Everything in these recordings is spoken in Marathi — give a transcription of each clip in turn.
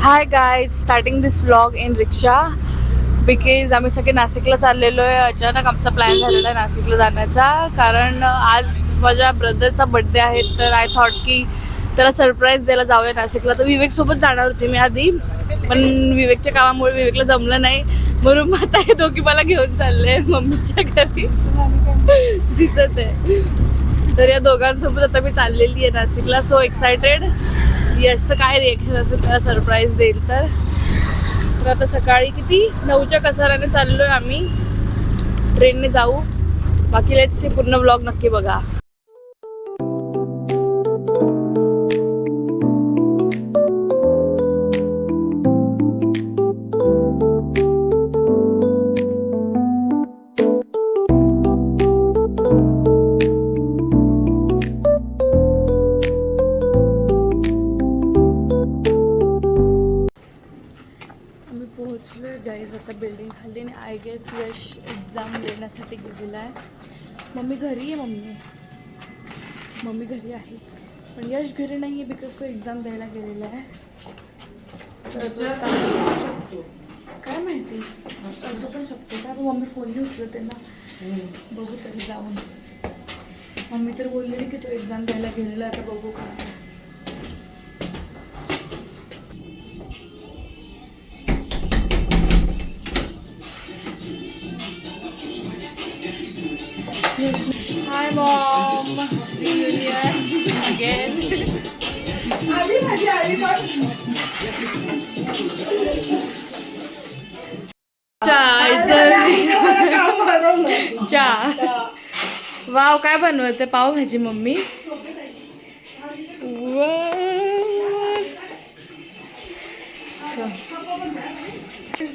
Hi guys, starting this vlog in rickshaw because आम्ही सगळे नाशिकला चाललेलो आहे. अचानक आमचा प्लॅन झालेला आहे नाशिकला जाण्याचा, कारण आज माझ्या ब्रदरचा बड्डे आहे. तर आय थॉट की त्याला सरप्राईज द्यायला जाऊया नाशिकला. तर विवेकसोबत जाणार होती मी आधी, पण विवेकच्या कामामुळे विवेकला जमलं नाही, म्हणून आता हे दोघी मला घेऊन चालले मम्मीच्या घरी दिसत आहे. तर या दोघांसोबत आता मी चाललेली आहे नाशिकला. So excited. यशचं काय रिएक्शन असेल त्याला सरप्राईज देईल. तर आता सकाळी किती 9च्या कसाराने चाललो आहे आम्ही, ट्रेनने जाऊ. बाकी लेट्स सी, पूर्ण व्लॉग नक्की बघा. पोहोचलो गाईज आता बिल्डिंग खाली. आणि आय गेस यश एक्झाम देण्यासाठी गेलेला आहे. मम्मी घरी आहे. मम्मी घरी आहे, पण यश घरी नाही आहे बिकॉज तो एक्झाम द्यायला गेलेला आहे. काय माहिती असं पण शकतो का. मम्मी बोलली होती त्यांना, बघू तरी जाऊन. मम्मी तर बोललेली की तो एक्झाम द्यायला गेलेला आहे, आता बघू का. Hi mom, see you here again. Wow, काय बनवते पावभाजी मम्मी.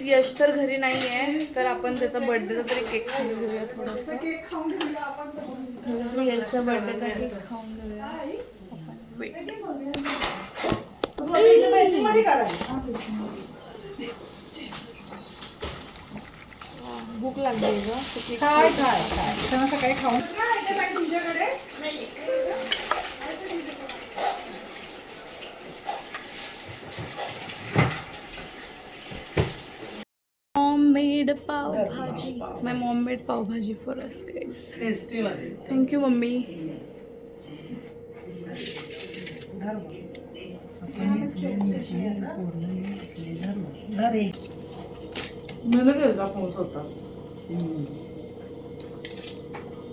यश तर घरी नाही आहे, तर आपण त्याचा बर्थडेचा तरी केक खाऊन घेऊया. थोडंसं यशच्या बर्थडेचा केक खाऊन घेऊया. भूक लागली ग. काय खाऊन made pav bhaji. My mom made pav bhaji for us guys. Thank you mummy.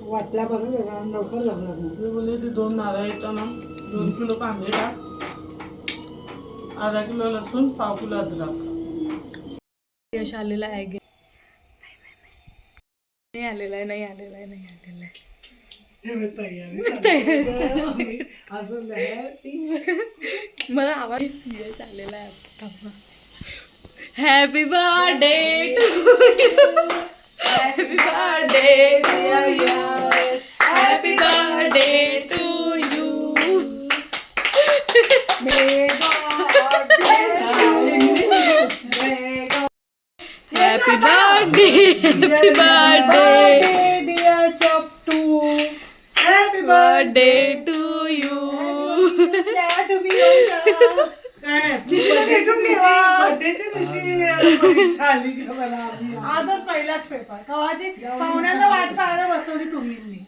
वाटला बघा लवकर लागणार. बोलले ती 2 नारळ येताना 2 किलो कांदे टाक, अर्धा किलो लसूण, पाव किलो अद्रक. यश आलेला आहे. नाही आलेला आहे. मला आवाज यश आलेला आहे. Happy birthday to you, happy birthday to Yash, happy birthday to you. Happy birthday, dear Choptu. happy birthday to you. Glad to be here. आजच पहिलाच पेपर कवाची पाहुण्याला वाट पाहायला बसवली तुम्ही.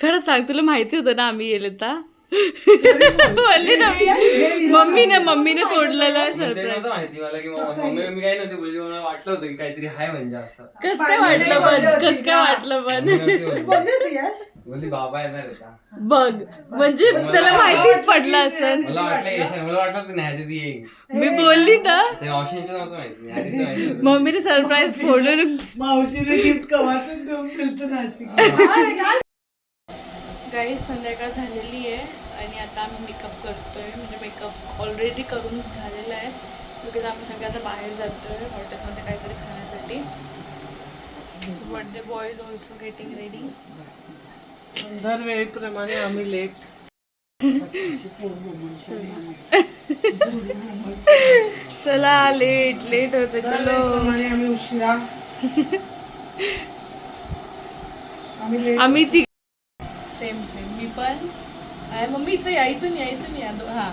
खरं सांग, तुला माहिती होतं ना आम्ही गेले तर. बोलली ना मम्मीने तोडलेलं सरप्राईज. माहिती मला की मम्मी काय नव्हती बोलली, मला वाटलं होतं की काहीतरी आहे म्हणजे असं. कस काय वाटलं पण बोलली बाबा येणार होता बघ, म्हणजे त्याला माहितीच पडलं असेल. मला वाटलं नाही आधी येईल. मी बोलली ना, ते मावशींचं नव्हतं माहिती, आधीच माहिती होतं. मम्मीने सरप्राईज फोडून. मावशीने गिफ्ट कवाचून देऊन दिलं नाशिक. गाईस संध्याकाळ झालेली आहे आणि आता आम्ही मेकअप करतोय. म्हणजे मेकअप ऑलरेडी करून झालेला आहे बिकॉज आम्ही सगळे आता बाहेर जातोय हॉटेलमध्ये काहीतरी खाण्यासाठी. So birthday boy is also getting ready. दरवेळीप्रमाणे आम्ही लेट. चला लेट होते. चलो आम्ही उशिरा. आम्ही ती सेम मी पण. मम्मी इथं या, इथून या. हा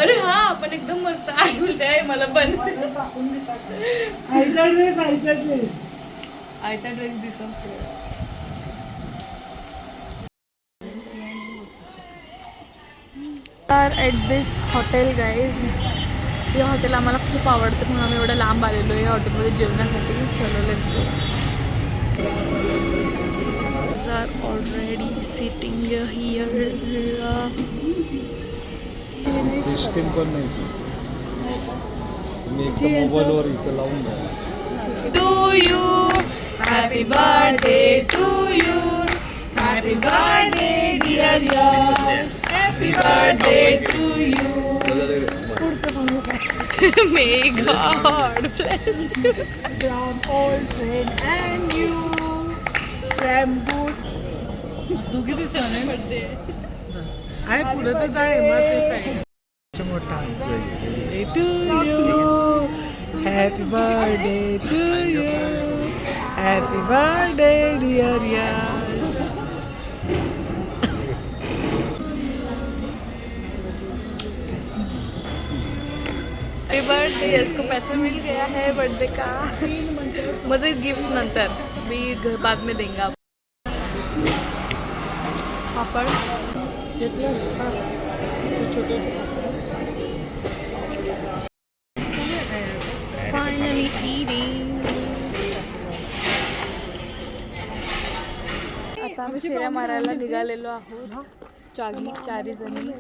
अरे हा पण एकदम मस्त आई बोलते आहे मला पण आईचा ड्रेस आईचा ड्रेस दिसून तर ॲट दिस हॉटेल गाईज हे हॉटेल आम्हाला खूप आवडतं म्हणून आम्ही एवढं लांब आलेलो आहे या हॉटेलमध्ये जेवण्यासाठी. चलो let's go. Are already sitting here. System पण नाही मी एक मोबाईलवर इथं लावून द्या. To you happy birthday to you happy birthday dear Yash happy birthday to you. May God bless you from old friend and you. From good. तू किती सण आहे? आहे पुढे तर आहे मग ते साईड. मोठा birthday to you happy birthday to you happy birthday dear Yash. Happy birthday. Yash को पैसा मिल गया है बर्थडे का. मुझे गिफ्ट नंतर मी बाद में देंगे. पापड़ फायनली ईटिंग. आता आम्ही फेऱ्या मारायला निघालेलो आहोत चारी जणी.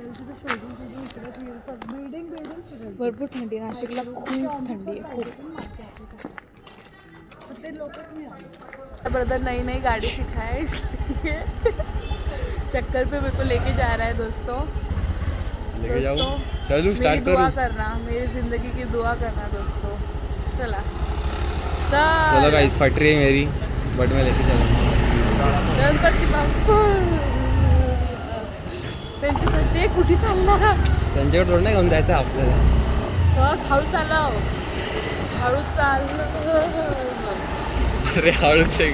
भरपूर थंडी आहे नाशिकला खूप थंडी आहे खूप. ब्रदर नई नई गाड़ी सिखाया इसलिए चक्कर पे मेरे को लेके जा रहा है दोस्तों. लेके जाओ. चलो मेरी स्टार्ट दुआ करो. करना मेरी जिंदगी की दुआ करना दोस्तों. चला चलो गाइस फट रही है मेरी बट मैं लेके चला. गणपती बाप्पा त्यांची बर्थडे कुठे चालला. त्यांच्याकडे थोडं नाही घेऊन जायचं आपल्याला. हळू चालव हळू चाल. अरे हळूच आहे.